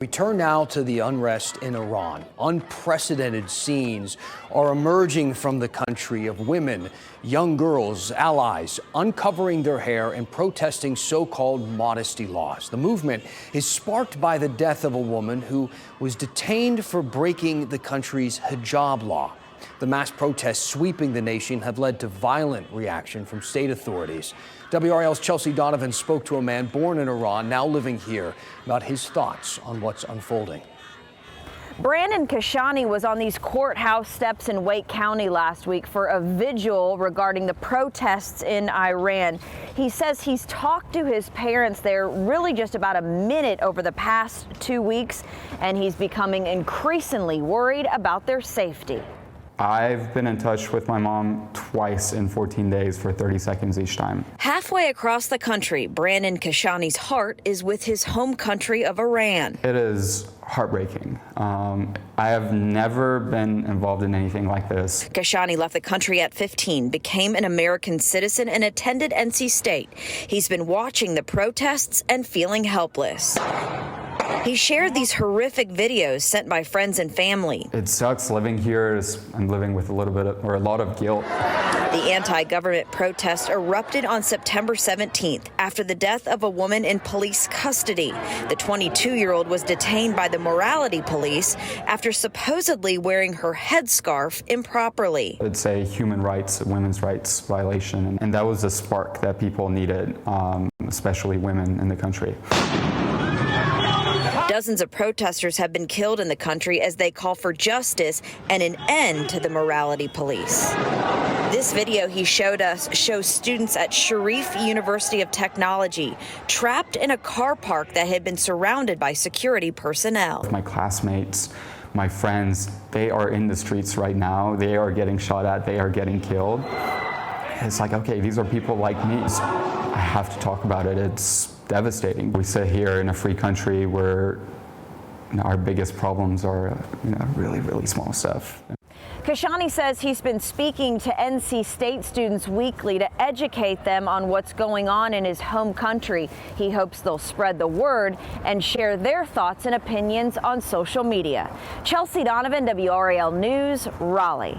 We turn now to the unrest in Iran. Unprecedented scenes are emerging from the country of women, young girls, allies, uncovering their hair and protesting so-called modesty laws. The movement is sparked by the death of a woman who was detained for breaking the country's hijab law. The mass protests sweeping the nation have led to violent reaction from state authorities. WRAL's Chelsea Donovan spoke to a man born in Iran, now living here, about his thoughts on what's unfolding. Brandon Kashani was on these courthouse steps in Wake County last week for a vigil regarding the protests in Iran. He says he's talked to his parents there really just about a minute over the past 2 weeks, and he's becoming increasingly worried about their safety. I've been in touch with my mom twice in 14 days for 30 seconds each time. Halfway across the country, Brandon Kashani's heart is with his home country of Iran. It is heartbreaking. I have never been involved in anything like this. Kashani left the country at 15, became an American citizen, and attended NC State. He's been watching the protests and feeling helpless. He shared these horrific videos sent by friends and family. It sucks living here. I'm living with a lot of guilt. The anti-government protest erupted on September 17th after the death of a woman in police custody. The 22-year-old was detained by the morality police after supposedly wearing her headscarf improperly. It's a human rights, women's rights violation, and that was a spark that people needed, especially women in the country. Dozens of protesters have been killed in the country as they call for justice and an end to the morality police. This video he showed us shows students at Sharif University of Technology trapped in a car park that had been surrounded by security personnel. My classmates, my friends, they are in the streets right now. They are getting shot at. They are getting killed. It's like, okay, these are people like me. So I have to talk about it. It's devastating. We sit here in a free country where our biggest problems are really, really small stuff. Kashani says he's been speaking to NC State students weekly to educate them on what's going on in his home country. He hopes they'll spread the word and share their thoughts and opinions on social media. Chelsea Donovan, WRAL News, Raleigh.